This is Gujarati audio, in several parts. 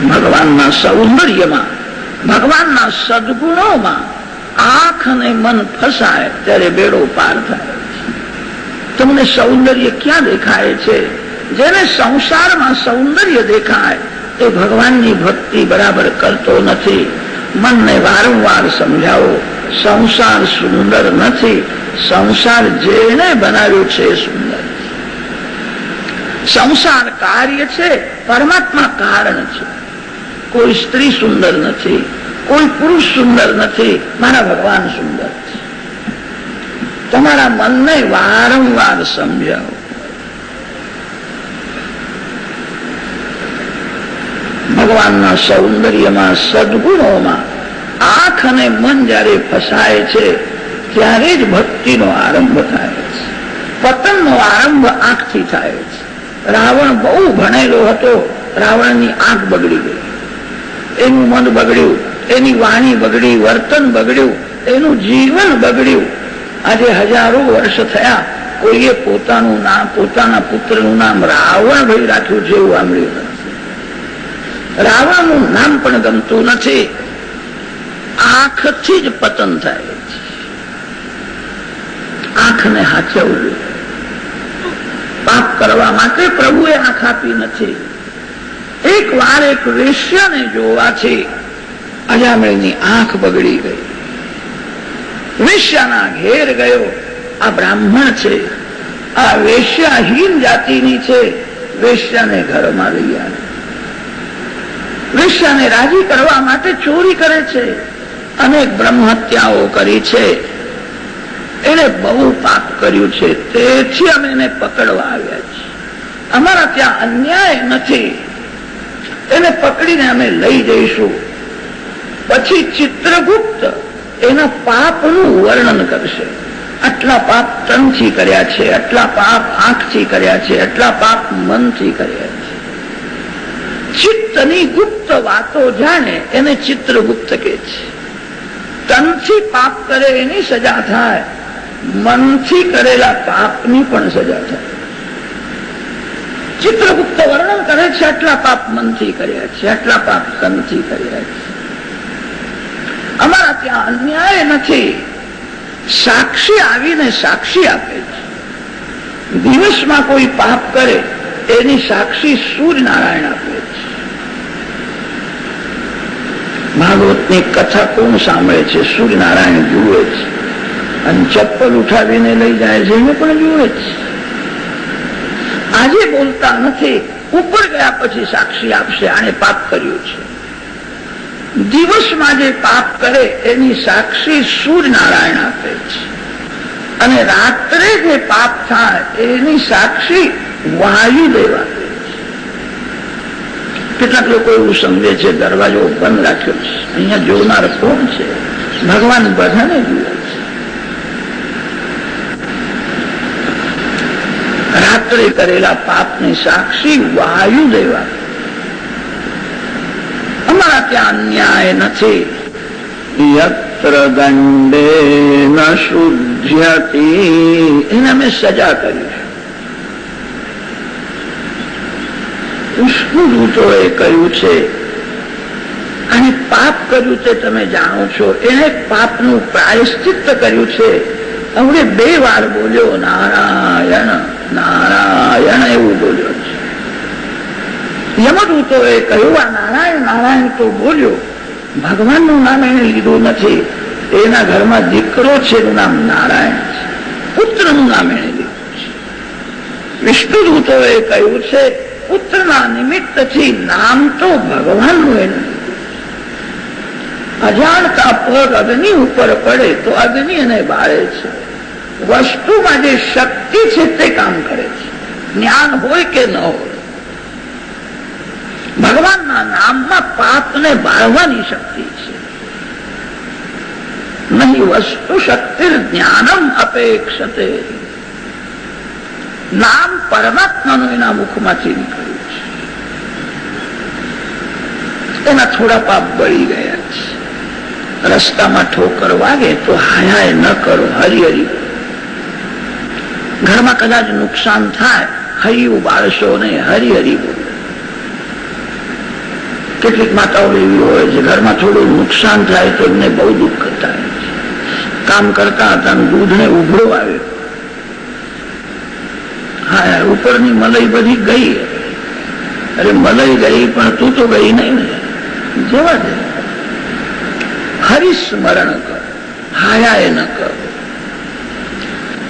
ભગવાનના સૌંદર્યમાં, ભગવાનના સદગુણોમાં આંખ અને મન ફસાય ત્યારે બેડો પાર થાય. તમને સૌંદર્ય ક્યાં દેખાય છે? જેને સંસારમાં સૌંદર્ય દેખાય એ ભગવાનની ભક્તિ બરાબર કરતો નથી. મનને વારંવાર સમજાવો, સંસાર સુંદર નથી, સંસાર જેને બનાવ્યો છે એ સુંદર. સંસાર કાર્ય છે, પરમાત્મા કારણ છે. કોઈ સ્ત્રી સુંદર નથી, કોઈ પુરુષ સુંદર નથી, મારા ભગવાન સુંદર છે. તમારા મનને વારંવાર સમજાવો. ભગવાનના સૌંદર્યમાં, સદગુણોમાં આંખ અને મન જયારે ફસાય છે ત્યારે જ ભક્તિનો આરંભ થાય છે. પતનનો આરંભ આંખથી થાય છે. રાવણ બહુ ભણેલો હતો, રાવણની આંખ બગડી ગઈ, એનું મન બગડ્યું, એની વાણી બગડી, વર્તન બગડ્યું, એનું જીવન બગડ્યું. આજે હજારો વર્ષ થયા, કોઈએ પોતાનું નામ, પોતાના પુત્રનું નામ રાવણભાઈ રાખ્યું છે એવું સાંભળ્યું નથી. રાવણનું નામ પણ ગમતું નથી. આંખથી જ પતન થાય છે. આંખને હાચવવું. પાપ કરવા માટે પ્રભુએ આંખ આપી નથી. એક વાર એક વેશ્યાને જોવાથી અજામળની આંખ બગડી ગઈ. વેશ્યાના ઘેર ગયો. આ બ્રાહ્મણ છે, આ વેશ્યાહીન જાતિની છે. વેશ્યાને ઘરમાં લઈ આવે. વેશ્યાને રાજી કરવા માટે ચોરી કરે છે. અનેક બ્રહ્મહત્યાઓ કરી છે. એને બહુ પાપ કર્યું છે, તેથી અમે એને પકડવા આવ્યા છીએ. અમારા ત્યાં અન્યાય નથી, એને પકડીને અમે લઈ જઈશું. પછી ચિત્રગુપ્ત એના પાપનું વર્ણન કરશે. આટલા પાપ તનથી કર્યા છે, આટલા પાપ આંખથી કર્યા છે, આટલા પાપ મનથી કર્યા છે. ચિત્તની ગુપ્ત વાતો જાણે એને ચિત્રગુપ્ત કહે છે. તનથી પાપ કરે એની સજા થાય, મનથી કરેલા પાપની પણ સજા થાય. ચિત્રગુપ્ત વર્ણન કરે છે આટલા પાપ મનથી કર્યા છે, આટલા પાપ તનથી કર્યા છે. અમારા ત્યાં અન્યાય નથી. સાક્ષી આવીને સાક્ષી આપે છે. દિવસમાં કોઈ પાપ કરે એની સાક્ષી સૂર્યનારાયણ આપે છે. ભાગવતની કથા કોણ સાંભળે છે? સૂર્યનારાયણ જુએ છે. અને ચપ્પલ ઉઠાવીને લઈ જાય છે એને પણ જુએ છે. આજે બોલતા નથી, ઉપર ગયા પછી સાક્ષી આપશે આણે પાપ કર્યું છે. દિવસમાં જે પાપ કરે એની સાક્ષી સૂર્યનારાયણ આપે છે. અને રાત્રે જે પાપ થાય એની સાક્ષી વાયુદેવ આપે છે. કેટલાક લોકો એવું સમજે છે દરવાજો બંધ રાખ્યો છે, અહીંયા જોનાર કોણ છે? ભગવાન બધાને જુએ છે. રાત્રે કરેલા પાપની સાક્ષી વાયુદેવ આપે. અમારા ત્યાં અન્યાય નથી. યત્ર દંડેન શુધ્યતિ, એને અમે સજા કરી. વિષ્ણુદૂતોએ કહ્યું છે અને પાપ કર્યું તે તમે જાણો છો. એને પાપનું પ્રાયશ્ચિત્ત કર્યું છે. હવે 2 વાર બોલ્યો નારાયણ નારાયણ એવું બોલ્યો છે. યમદૂતોએ કહ્યું આ નારાયણ નારાયણ તો બોલ્યો, ભગવાનનું નામ એને લીધું નથી. એના ઘરમાં દીકરો છે, એનું નામ નારાયણ છે. પુત્રનું નામ એને લીધું છે. વિષ્ણુદૂતોએ કહ્યું છે પુત્રના નિમિત્તથી નામ તો ભગવાનનું એને લીધું છે. અજાણતા પગ અગ્નિ ઉપર પડે તો અગ્નિ એને બાળે છે. વસ્તુમાં જે શક્તિ છે તે કામ કરે છે, જ્ઞાન હોય કે ન હોય. ભગવાનના નામમાં પાપને બાળવાની શક્તિ છે. નહીં વસ્તુ શક્તિ જ્ઞાનમ અપેક્ષતે. નામ પરમાત્માનું એના મુખમાંથી નીકળ્યું છે. એના થોડા પાપ બળી ગયા છે. રસ્તામાં ઠોકર વાગે તો હાય ન કરો, હરિહરી. ઘરમાં કદાચ નુકસાન થાય, હરિયું બાળશો ને હરિહરી બોલો. કેટલીક માતાઓ એવી હોય છે ઘરમાં થોડું નુકસાન થાય તો એમને બહુ દુઃખ થાય છે. કામ કરતા હતા દૂધને ઉભરો આવ્યો, હા યાર ઉપરની મલાઈ બધી ગઈ. અરે મલાઈ ગઈ પણ તું તો ગઈ નહીં ને, જવા દે. હરિસ્મરણ કર, હાયા ન કર.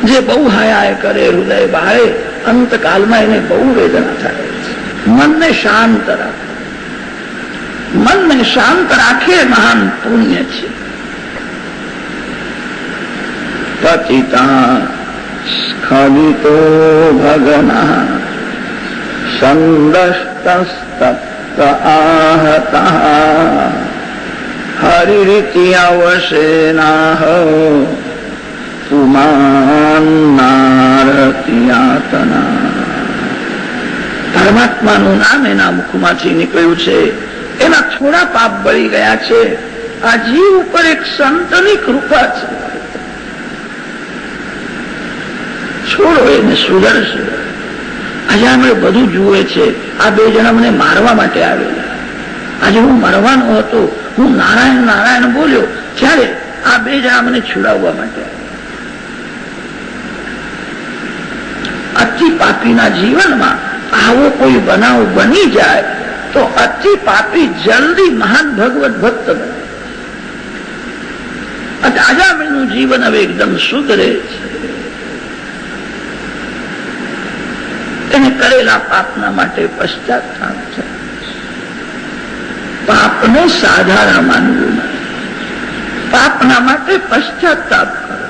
જે બહુ હાયા કરે હૃદય બાળે અંતકાલમાં એને બહુ વેદના થાય છે. મનને શાંત રાખ, મનને શાંત રાખે મહાન પુણ્ય છે. પતિતા સ્ખલિતો ભગના સંદષ્ટસ્તપ્ત આહતા હરિરીતિ અવશેનાહ પુમાન્નારતિયાતના. પરમાત્માનું નામ એના મુખમાંથી નીકળ્યું છે, એના થોડા પાપ બળી ગયા છે. આ જીવ ઉપર એક સંતની કૃપા છે. છોડો એને સુધરશે. આજે અમે બધું જુએ છે. આ બે જણા મને મારવા માટે આવેલા. આજે હું મરવાનો હતો, હું નારાયણ નારાયણ બોલ્યો ત્યારે આ બે જણા મને છુડાવવા માટે આવ્યા. અતિ પાપીના જીવનમાં આવો કોઈ બનાવ બની જાય તો અતિ પાપી જલ્દી મહાન ભગવત ભક્ત બને. અજામિળનું જીવન હવે એકદમ સુધરે છે. એને કરેલા પાપના માટે પશ્ચાતાપ છે. પાપને સાધારણ માનવું નહીં, પાપના માટે પશ્ચાતાપ કરો.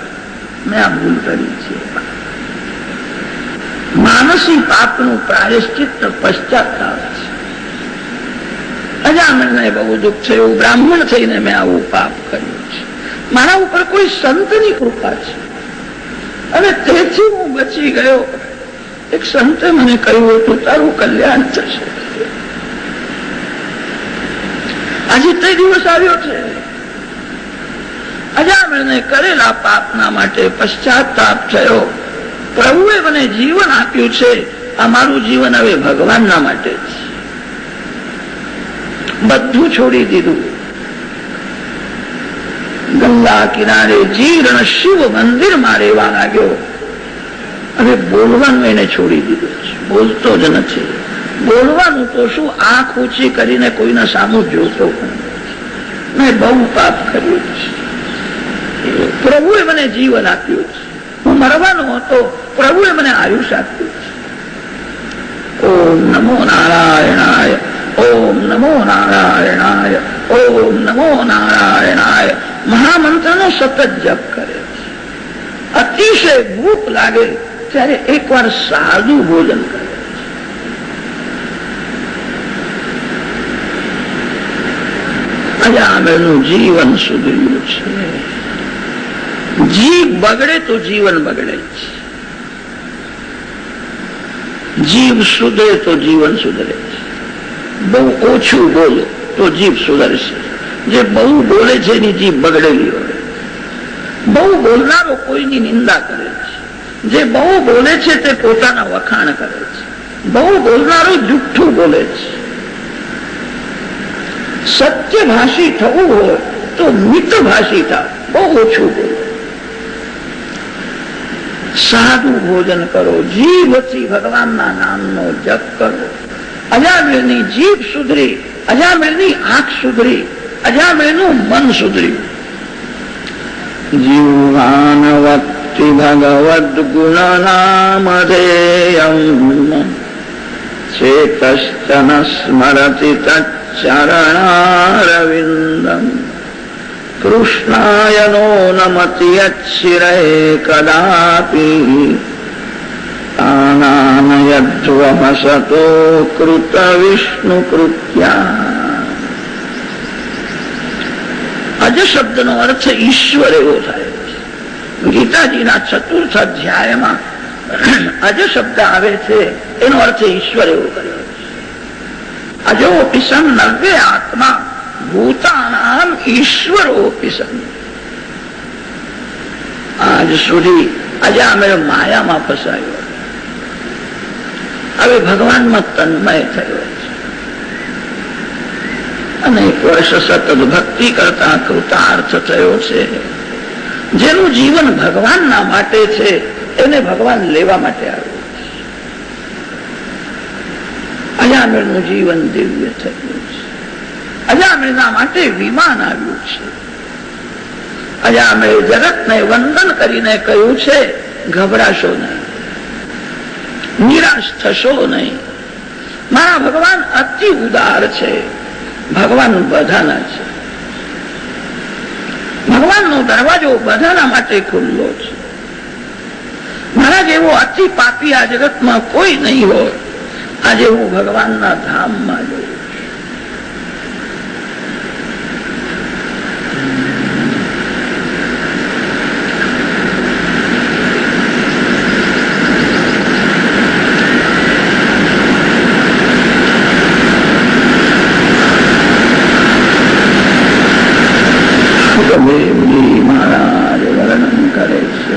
મેં આ ભૂલ કરી છે. માનસી પાપનું પ્રાયશ્ચિત પશ્ચાતાપ છે. અજામિળને બહુ દુઃખ થયું, બ્રાહ્મણ થઈને મેં આવું પાપ કર્યું છે. મારા ઉપર કોઈ સંતની કૃપા છે અને તેથી હું બચી ગયો. એક સંતે મને કહ્યું હતું તારું કલ્યાણ થશે. આજે તે દિવસ આવ્યો છે. અજામિળને કરેલા પાપના માટે પશ્ચાતાપ થયો. પ્રભુએ મને જીવન આપ્યું છે, આ મારું જીવન હવે ભગવાનના માટે છે. બધું છોડી દીધું. ગંગા કિનારે જીર્ણ શિવ મંદિરમાં રહેવા લાગ્યો. હવે બોલવાનું એને છોડી દીધું છે, બોલતો જ નથી. બોલવાનું તો શું, આંખ ઊંચી કરીને કોઈના સામું જોતો પણ મેં બહુ પાપ કર્યું છે. પ્રભુએ મને જીવન આપ્યું છે. હું મરવાનો હતો, પ્રભુએ મને આયુષ આપ્યું છે. ઓમ નમો નારાયણાય, ઓમ નમો નારાયણાય, ઓમ નમો નારાયણાય મહામંત્રનો સતત જપ કરે છે. અતિશય ભૂખ લાગે ત્યારે એકવાર સાદું ભોજન કરે. અજામિળનું જીવન સુધર્યું છે. જીવ બગડે તો જીવન બગડે છે, જીવ સુધરે તો જીવન સુધરે છે. બહુ ઓછું બોલો તો જીવ સુધરશે. જે બહુ બોલે છે એની જીવ બગડેલી હોય. બહુ બોલનારો કોઈની નિંદા કરે છે. જે બહુ બોલે છે તે પોતાના વખાણ કરે છે. બહુ બોલનારો જુઠ્ઠું બોલે છે. સત્યભાષી થવું હોય તો મિતભાષી થાવ, બહુ ઓછું બોલો. સાદું ભોજન કરો, જીભથી ભગવાનના નામનો જપ કરો. અજામિળની જીભ સુધરી, અજામિળની આંખ સુધરી, અજામિળનું મન સુધર્યું. જીવાનવત્તિ ભગવદ ગુણ નામધેયમ ચેતશ્ચન સ્મરતિ તચ્ચરણારવિંદમ કૃષ્ણાય નો નમતિ યચ્છિરે કદાપી આનાનયધ્વમસતો કૃત વિષ્ણુ કૃત્યા. અજ શબ્દનો અર્થ ઈશ્વર એવો થાય છે. ગીતાજીના 4th અધ્યાયમાં અજ શબ્દ આવે છે, એનો અર્થ ઈશ્વર એવો કર્યો છે. અજોપી સન નવ્ય આત્મા ભૂતાનામ ઈશ્વરોપી સન. આજ સુધી અજામિળ માયામાં ફસાયો, હવે ભગવાનમાં તન્મય થયો છે. અનેક વર્ષ સતત ભક્તિ કરતા કૃતાર્થ થયો છે. જેનું જીવન ભગવાનના માટે છે એને ભગવાન લેવા માટે આવ્યું. અજામિળનું જીવન દિવ્ય થયું છે. અજામિળના માટે વિમાન આવ્યું છે. અજામિળ જગતને વંદન કરીને કહ્યું છે, ગભરાશો નહીં, નિરાશ થશો નહીં. મારા ભગવાન અતિ ઉદાર છે. ભગવાન બધાના છે. ભગવાનનો દરવાજો બધાના માટે ખુલ્લો છે. મારા જેવો અતિ પાપી આ જગતમાં કોઈ નહીં હોય. આજે હું ભગવાનના ધામમાં જોઉં. મહારાજ વર્ણન કરે છે.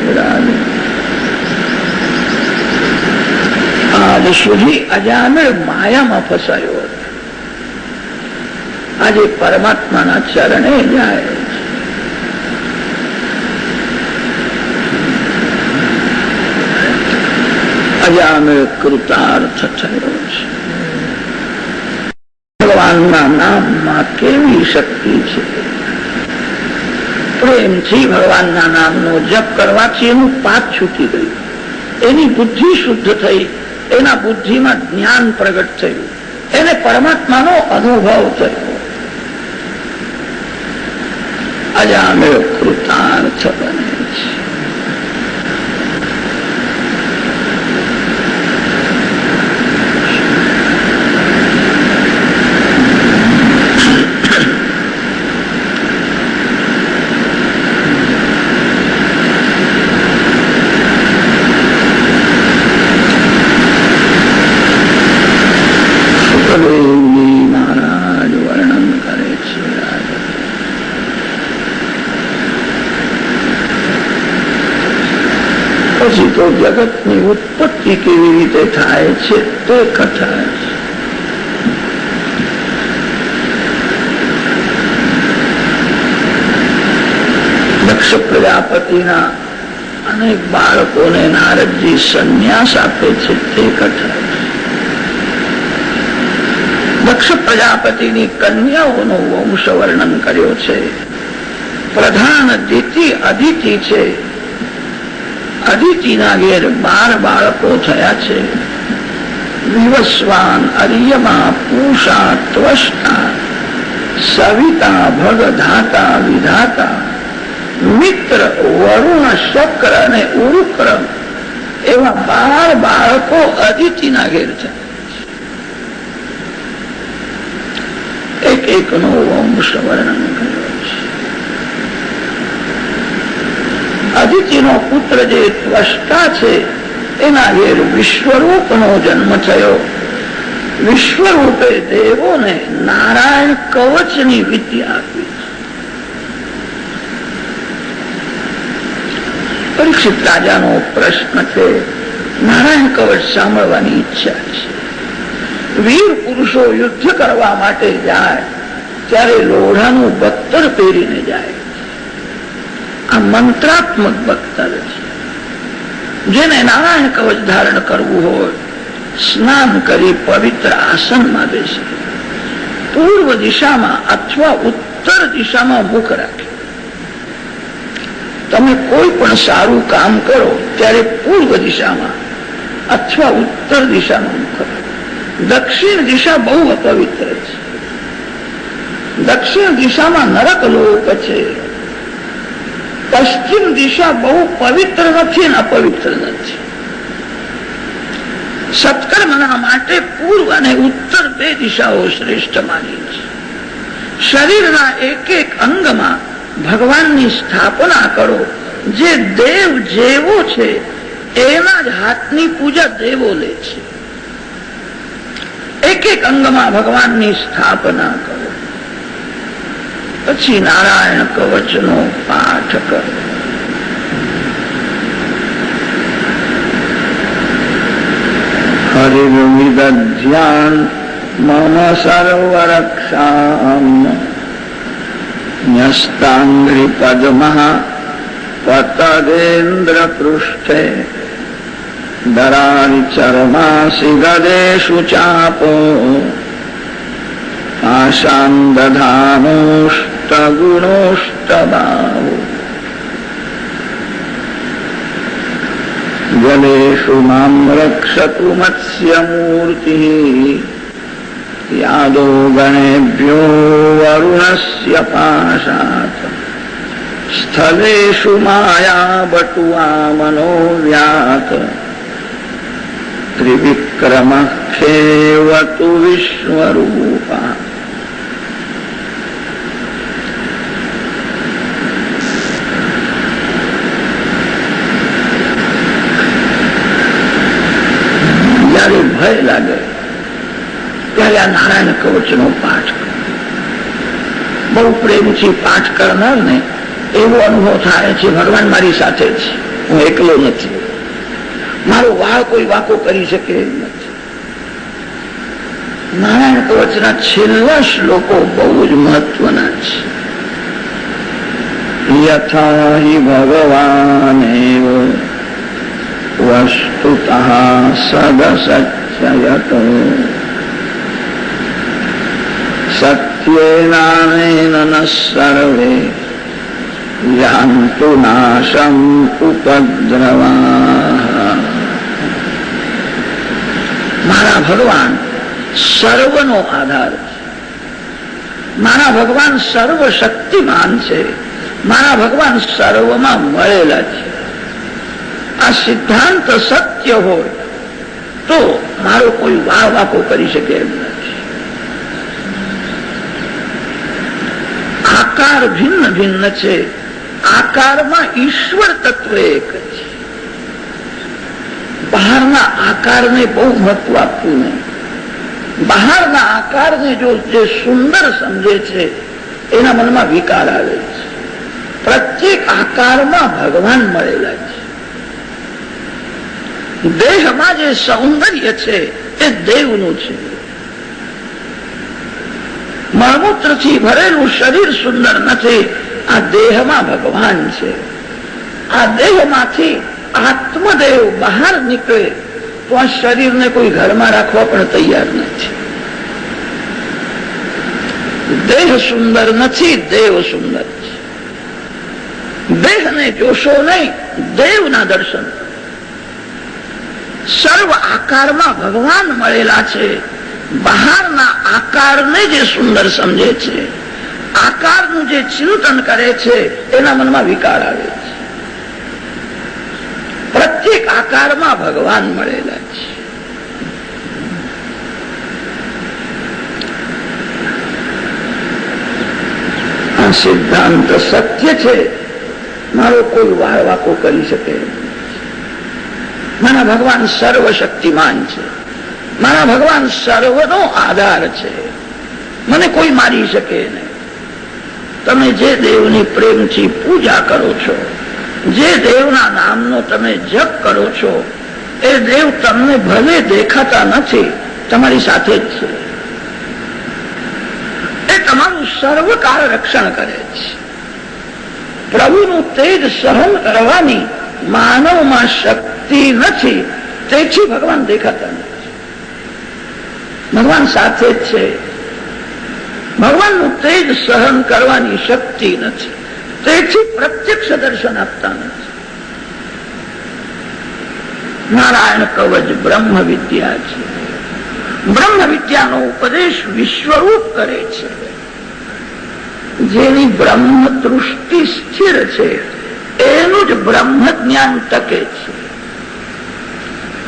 આજ સુધી અજામિળ માયામાં ફસાયો હતો. આજે પરમાત્માના ચરણે જાય છે. અજામિળ કૃતાર્થ થયો છે. ભગવાનના નામમાં કેવી શક્તિ છે. પ્રેમથી ભગવાનના નામનો જપ કરવાથી એનું પાપ છૂટી ગયું. એની બુદ્ધિ શુદ્ધ થઈ. એના બુદ્ધિમાં જ્ઞાન પ્રગટ થયું. એને પરમાત્માનો અનુભવ થયો. અજામિળ કૃતાર્થ બને છે. મહારાજ વર્ણન કરે છે. પછી તો જગતની ઉત્પત્તિ કેવી રીતે થાય છે તે કથા છે. દક્ષ પ્રજાપતિના અનેક બાળકોને નારદજી સંન્યાસ આપે છે તે કથા છે. દક્ષ પ્રજાપતિની કન્યાઓનો વંશ વર્ણન કર્યો છે. પ્રધાન અદિતિ છે. અદિતિના ઘેર 12 બાળકો થયા છે. વિવસ્વાન, અર્યમા, પૂષા, ત્વષ્ટા, સવિતા, ભગધાતા, વિધાતા, મિત્ર, વરુણ, શક્ર અને ઉરુક્રમ એવા 12 બાળકો અદિતિના ઘેર છે. એક એકનો વંશ વર્ણન કર્યો છે. અદિતિનો પુત્ર જે ત્વષ્ટા છે એના ઘેર વિશ્વરૂપનો જન્મ થયો. વિશ્વરૂપે દેવોને નારાયણ કવચની વિદ્યા આપી. પરીક્ષિત રાજાનો પ્રશ્ન છે, નારાયણ કવચ સાંભળવાની ઈચ્છા છે. વીર પુરુષો યુદ્ધ કરવા માટે જાય ત્યારે લોઢાનું બખ્તર પહેરીને જાય. આ મંત્રાત્મક બખ્તર છે. જેને નારાયણ કવચ ધારણ કરવું હોય સ્નાન કરી પવિત્ર આસનમાં બેસે, પૂર્વ દિશામાં અથવા ઉત્તર દિશામાં મુખ રાખે. તમે કોઈ પણ સારું કામ કરો ત્યારે પૂર્વ દિશામાં અથવા ઉત્તર દિશામાં મુખ રાખો. દક્ષિણ દિશા બહુ અપવિત્ર છે. દક્ષિણ દિશામાં નરક લોક છે. પશ્ચિમ દિશા બહુ પવિત્ર નથી અને અપવિત્ર નથી. સત્કર્મના માટે પૂર્વ અને ઉત્તર 2 દિશાઓ શ્રેષ્ઠ માની છે. શરીરના એક એક અંગમાં ભગવાનની સ્થાપના કરો. જે દેવ જેવો છે એના જ હાથની પૂજા દેવો લે છે. એક એક અંગમાં ભગવાનની સ્થાપના કરો. પછી નારાયણ કવચનો પાઠ કરો. હરિર્વિદધ્યાન મમ સર્વરક્ષામ ન્યસ્તાંઘ્રિ પદ્મઃ પતદેન્દ્ર પૃષ્ઠે દરારિ ચરમાસી ગદેષુ ચાપો આશાન દધાનોષ્ટ ગુણોષ્ટ બાહુ જલેષુ મામ રક્ષતુ મત્સ્યમૂર્તિઃ યાદો ગણેભ્યો વરુણસ્ય પાશાત સ્થલેષુ માયા બટુઆ મનોવ્યાત ત્રિવિક્રમ ખેવતુ વિશ્વરૂપા. જયારે ભય લાગે ત્યારે આ નારાયણ કવચનો પાઠ બહુ પ્રેમથી પાઠ કરનાર ને એવો અનુભવ થાય છે ભગવાન મારી સાથે છે, હું એકલો નથી, મારો વાળ કોઈ વાંકો કરી શકે એમ નથી. નારાયણ કવચના છેલ્લા શ્લોકો બહુ જ મહત્વના છે. યથા હિ ભગવાનેવ વસ્તુતઃ સદસત્યયત સત્યેનાનેન ન સર્વે યાન્તુ નાશમ ઉપદ્રવા. મારા ભગવાન સર્વનો આધાર છે, મારા ભગવાન સર્વશક્તિમાન છે, મારા ભગવાન સર્વમાં મળેલા છે. આ સિદ્ધાંત સત્ય હોય તો મારો કોઈ વાહ વાકો કરી શકે એમ નથી. આકાર ભિન્ન ભિન્ન છે, આકારમાં ઈશ્વર તત્વ એક છે. બહારના આકારને બહુ મહત્વ આપવું નહીં. બહારના આકારને જો જે સુંદર સમજે છે એના મનમાં વિકાર આવે છે. પ્રત્યેક આકારમાં ભગવાન મળેલા છે. દેહમાં જે સૌંદર્ય છે એ દેવનું છે. મળમૂત્રથી ભરેલું શરીર સુંદર નથી, આ દેહમાં ભગવાન છે. આ દેહમાંથી આત્મદેવ બહાર નીકળે તો આ શરીરને કોઈ ઘરમાં રાખવા પણ તૈયાર નથી. દેહ સુંદર નથી, દેવ સુંદર છે. દેહને જોશો નહીં, દેવના દર્શન. સર્વ આકારમાં ભગવાન મળેલા છે. બહારના આકારને જે સુંદર સમજે છે, આકારનું જે ચિંતન કરે છે એના મનમાં વિકાર આવે છે. પ્રત્યેક આકારમાં ભગવાન મળેલા છે. આ સિદ્ધાંત સત્ય છે, મારો કોઈ વાળ વાકો કરી શકે. મારા ભગવાન સર્વશક્તિમાન છે, મારા ભગવાન સર્વનો આધાર છે, મને કોઈ મારી શકે નહીં. તમે જે દેવની પ્રેમથી પૂજા કરો છો, જે દેવના નામનો તમે જપ કરો છો, એ દેવ તમને ભલે દેખાતા નથી, તમારી સાથે જ છે. એ તમારું સર્વકાળ રક્ષણ કરે છે. પ્રભુનું તેજ સહન કરવાની માનવમાં શક્તિ નથી, તેથી ભગવાન દેખાતા નથી. ભગવાન સાથે જ છે. ભગવાનનું તેજ સહન કરવાની શક્તિ નથી, તેથી પ્રત્યક્ષ દર્શન આપતા નથી. નારાયણ કવચ બ્રહ્મ વિદ્યા છે. બ્રહ્મ વિદ્યાનો ઉપદેશ વિશ્વરૂપ કરે છે. જેની બ્રહ્મ દૃષ્ટિ સ્થિર છે એનું જ બ્રહ્મ જ્ઞાન ટકે છે.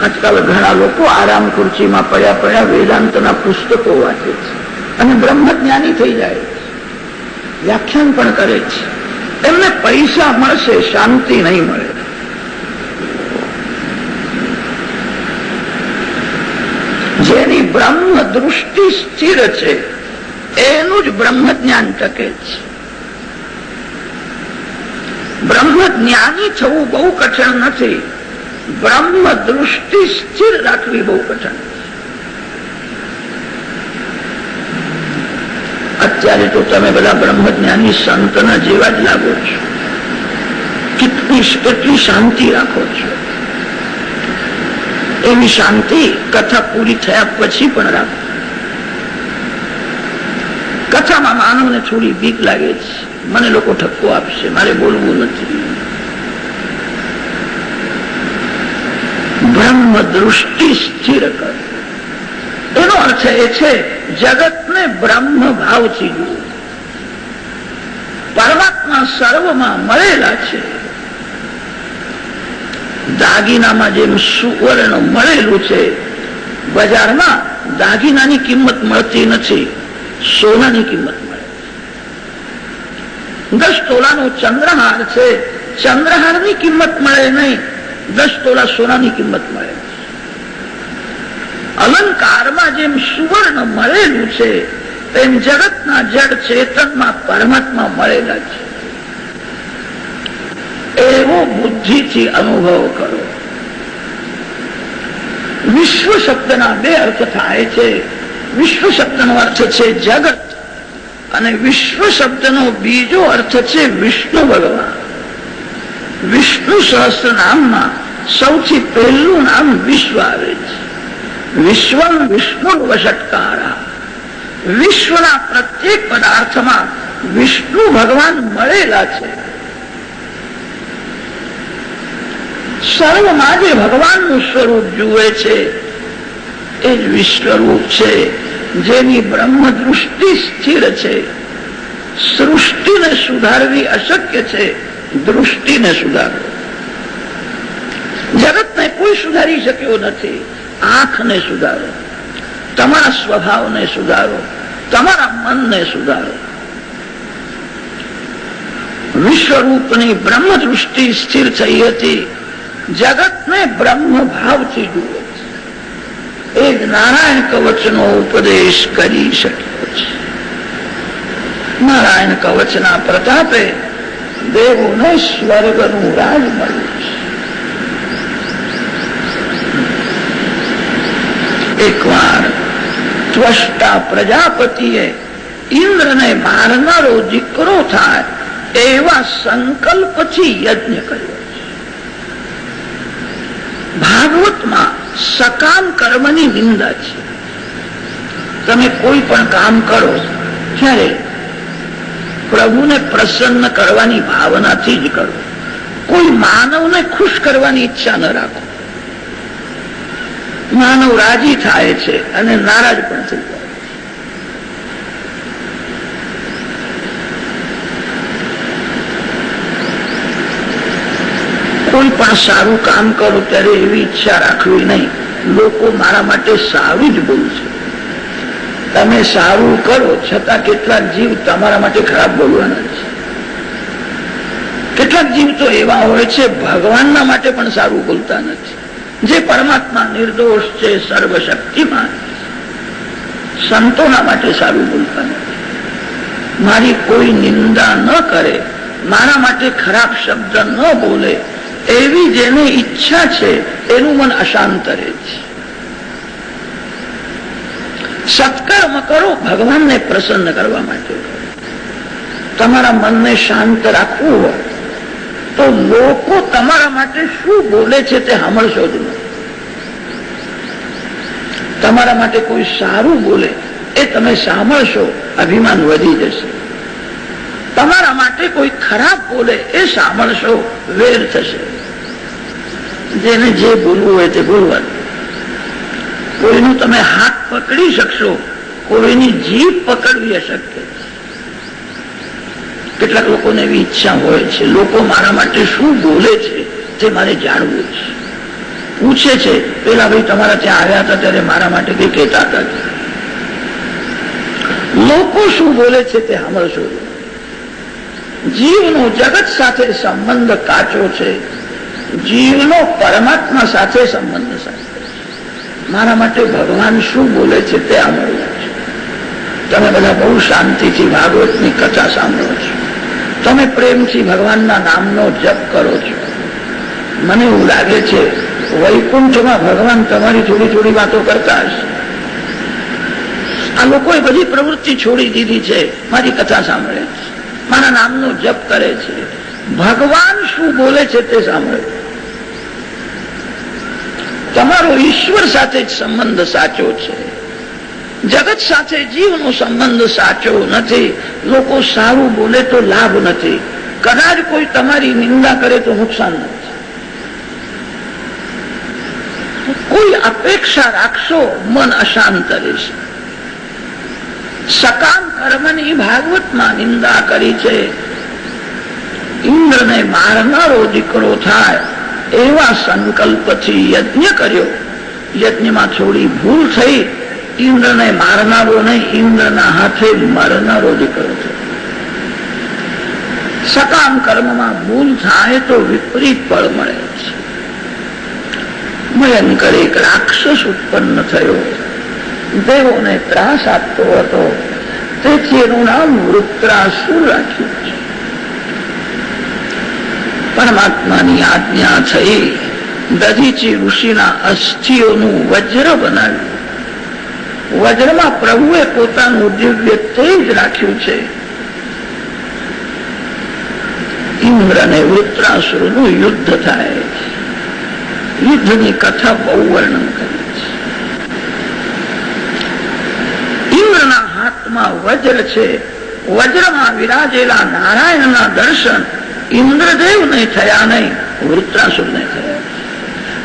આજકાલ ઘણા લોકો આરામ ખુરશીમાં પડ્યા પડ્યા વેદાંતના પુસ્તકો વાંચે છે અને બ્રહ્મ જ્ઞાની થઈ જાય છે, વ્યાખ્યાન પણ કરે છે. એમને પૈસા મળશે, શાંતિ નહીં મળે. જેની બ્રહ્મ દૃષ્ટિ સ્થિર છે એનું જ બ્રહ્મ જ્ઞાન ટકે છે. બ્રહ્મ જ્ઞાની થવું બહુ કઠણ નથી, બ્રહ્મ દૃષ્ટિ સ્થિર રાખવી બહુ કઠણ. અત્યારે તો તમે બધા બ્રહ્મજ્ઞાની સંતના જેવા જ લાગો છો. કેટલી શાંતિ રાખો છો. એવી શાંતિ કથા પૂરી થયા પછી પણ રાખો. કથામાં માનવને થોડી બીક લાગે છે, મને લોકો ઠપકો આપશે, મારે બોલવું નથી. બ્રહ્મ દૃષ્ટિ સ્થિર કર, એનો અર્થ એ છે જગતને બ્રહ્મ ભાવથી જુઓ. પરમાત્મા સર્વમાં મળેલા છે. દાગીનામાં જેમ સુવર્ણ મળેલું છે, બજારમાં દાગીનાની કિંમત મળતી નથી, સોનાની કિંમત મળે. 10 તોલાનો ચંદ્રહાર છે, ચંદ્રહારની કિંમત મળે નહીં, 10 તોલા સોનાની કિંમત મળે. અલંકારમાં જેમ સુવર્ણ મળેલું છે, તેમ જગતના જડ ચેતનમાં પરમાત્મા મળેલા છે. એવો બુદ્ધિથી અનુભવ કરો. વિશ્વ શબ્દના 2 અર્થ થાય છે. વિશ્વ શબ્દનો અર્થ છે જગત, અને વિશ્વ શબ્દનો બીજો અર્થ છે વિષ્ણુ ભગવાન. વિષ્ણુ સહસ્ત્ર નામમાં સૌથી પહેલું નામ વિશ્વ આવે છે. વિશ્વમ વિષ્ણુ વષટકારા. વિશ્વના પ્રત્યેક પદાર્થમાં વિષ્ણુ ભગવાન મળેલા છે. સર્વમાં જે ભગવાનનું સ્વરૂપ જુએ છે એ જ વિશ્વરૂપ છે, જેની બ્રહ્મ દૃષ્ટિ સ્થિર છે. સૃષ્ટિને સુધારવી અશક્ય છે, દૃષ્ટિને સુધારો. જગતને કોઈ સુધારી શક્યો નથી. આંખને સુધારો, તમારા સ્વભાવને સુધારો, તમારા મનને સુધારો. વિશ્વરૂપની બ્રહ્મ દૃષ્ટિ સ્થિર થઈ હતી. જગતને બ્રહ્મ ભાવથી જુએ છે. એ જ નારાયણ કવચનો ઉપદેશ કરી શક્યો છે. નારાયણ કવચના પ્રતાપે દેવોને સ્વર્ગનું રાજ મળ્યું છે. એકવાર ત્વષ્ટા પ્રજાપતિએ ઇન્દ્રને મારનારો દીકરો થાય એવા સંકલ્પથી યજ્ઞ કર્યો. ભાગવતમાં સકામ કર્મની નિંદા છે. તમે કોઈ પણ કામ કરો ત્યારે પ્રભુને પ્રસન્ન કરવાની ભાવનાથી જ કરો. કોઈ માનવને ખુશ કરવાની ઈચ્છા ન રાખો. માનવ રાજી થાય છે અને નારાજ પણ થઈ જાય. કોઈ પણ સારું કામ કરો ત્યારે એવી ઈચ્છા રાખવી નહીં, લોકો મારા માટે સારું જ બોલશે. તમે સારું કરો છતાં કેટલાક જીવ તમારા માટે ખરાબ બોલવાના છે. કેટલાક જીવ તો એવા હોય છે ભગવાનના માટે પણ સારું બોલતા નથી. જે પરમાત્મા નિર્દોષ છે, સર્વશક્તિમાન, સંતોના માટે સારું બોલતા નથી. મારી કોઈ નિંદા ન કરે, મારા માટે ખરાબ શબ્દ ન બોલે, એવી જેને ઈચ્છા છે એનું મન અશાંત રહે છે. સત્કર્મ કરો ભગવાનને પ્રસન્ન કરવા માટે. તમારા મનને શાંત રાખવું હોય તો લોકો તમારા માટે શું બોલે છે તે સાંભળશો જ નહીં. તમારા માટે કોઈ સારું બોલે એ તમે સાંભળશો, અભિમાન વધી જશે. તમારા માટે કોઈ ખરાબ બોલે એ સાંભળશો, વેર થશે. જેને જે બોલવું હોય તે બોલવાનું. કોઈનું તમે હાથ પકડી શકશો, કોઈની જીભ પકડવી અશક્ય છે. કેટલાક લોકોને એવી ઈચ્છા હોય છે, લોકો મારા માટે શું બોલે છે તે મારે જાણવું છે. પૂછે છે, પેલા ભાઈ તમારા ત્યાં આવ્યા હતા ત્યારે મારા માટે કઈ કહેતા હતા. લોકો શું બોલે છે તે સાંભળશો. જીવનો જગત સાથે સંબંધ કાચો છે, જીવનો પરમાત્મા સાથે સંબંધ સાથે. મારા માટે ભગવાન શું બોલે છે તે સાંભળવું છે. તમે બધા બહુ શાંતિથી ભાગવતની કથા સાંભળો છો. તમે પ્રેમથી ભગવાનના નામનો જપ કરો છો. મને એવું લાગે છે વૈકુંઠમાં ભગવાન તમારી થોડી થોડી વાતો કરતા હશે. આ લોકોએ બધી પ્રવૃત્તિ છોડી દીધી છે, મારી કથા સાંભળે છે, મારા નામનો જપ કરે છે, ભગવાન શું બોલે છે તે સાંભળે. તમારો ઈશ્વર સાથે જ સંબંધ સાચો છે, જગત સાથે જીવનો સંબંધ સાચો નથી. લોકો સારું બોલે તો લાભ નથી, કદાચ કોઈ તમારી નિંદા કરે તો નુકસાન નથી. કોઈ અપેક્ષા રાખશો મન અશાંત રહેશે. સકામ કર્મની ભાગવતમાં નિંદા કરી છે. ઇન્દ્રને મારનારો દીકરો થાય એવા સંકલ્પથી યજ્ઞ કર્યો, યજ્ઞમાં થોડી ભૂલ થઈ, ઇન્દ્રને મારનારો નહીં, ઇન્દ્રના હાથે મરનારો દીકરો થયો. સકામ કર્મમાં ભૂલ થાય તો વિપરીત ફળ મળે છે. ભયંકર એક રાક્ષસ ઉત્પન્ન થયો, દેવોને ત્રાસ આપતો હતો, તેથી એનું નામ વૃત્રાસુર રાખ્યું છે. પરમાત્માની આજ્ઞા થઈ, દધીચી ઋષિના અસ્થિઓનું વજ્ર બનાવ્યું. વજ્રમાં પ્રભુએ પોતાનું દિવ્ય તેજ રાખ્યું છે. ઇન્દ્ર અને વૃત્રાસુરનું યુદ્ધ થાય. યુદ્ધની કથા બહુ વર્ણન કરી છે. ઇન્દ્રના હાથમાં વજ્ર છે. વજ્રમાં વિરાજેલા નારાયણના દર્શન ઇન્દ્રદેવને થયા નહીં, વૃત્રાસુરને થયા.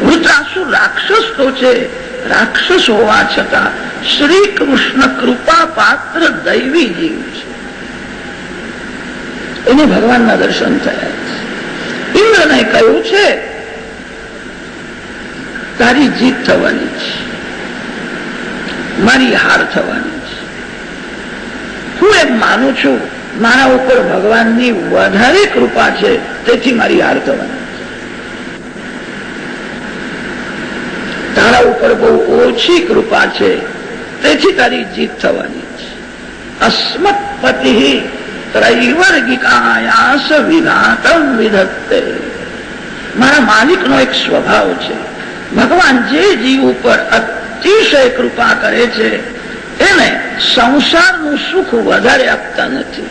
વૃત્રાસુર રાક્ષસ તો છે, રાક્ષસ હોવા છતાં શ્રી કૃષ્ણ કૃપા પાત્ર દૈવી જીવ છે. એને ભગવાનના દર્શન થયા. ઇન્દ્રને કહ્યું છે તારી જીત થવાની છે, મારી હાર થવાની છે. હું એમ માનું છું મારા ઉપર ભગવાનની વધારે કૃપા છે, તેથી મારી હાર થવાની છે. તારા ઉપર બહુ ઓછી કૃપા છે, તેથી તારી જીત થવાની છે. અસ્મત પતિ ત્રૈવર્ગિકાયાસ વિઘાતમ વિધત્તે. મારા માલિકનો એક સ્વભાવ છે, ભગવાન જે જીવ ઉપર અતિશય કૃપા કરે છે એને સંસારનું સુખ વધારે આપતા નથી.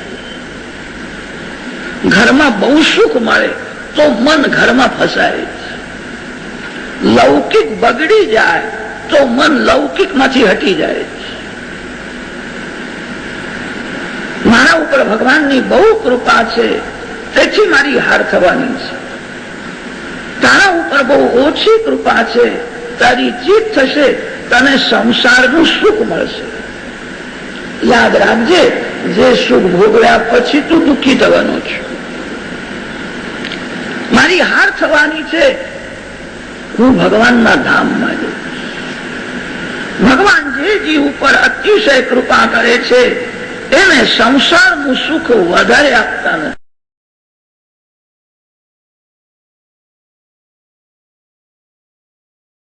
ઘરમાં બહુ સુખ મળે તો મન ઘરમાં ફસાય છે. લૌકિક બગડી જાય તો મન લૌકિક માંથી હટી જાય છે. મારા ઉપર ભગવાનની બહુ કૃપા છે, તેથી મારી હાર થવાની છે. તારા ઉપર બહુ ઓછી કૃપા છે, તારી જીત થશે, તને સંસારનું સુખ મળશે. યાદ રાખજે, જે સુખ ભોગવ્યા પછી તું દુઃખી થવાનો છે. મારી હાર થવાની છે, હું ભગવાનના ધામમાં જઈશ. ભગવાન જે જીવ ઉપર અતિશય કૃપા કરે છે એને સંસારનું સુખ વધારે આપતા નથી.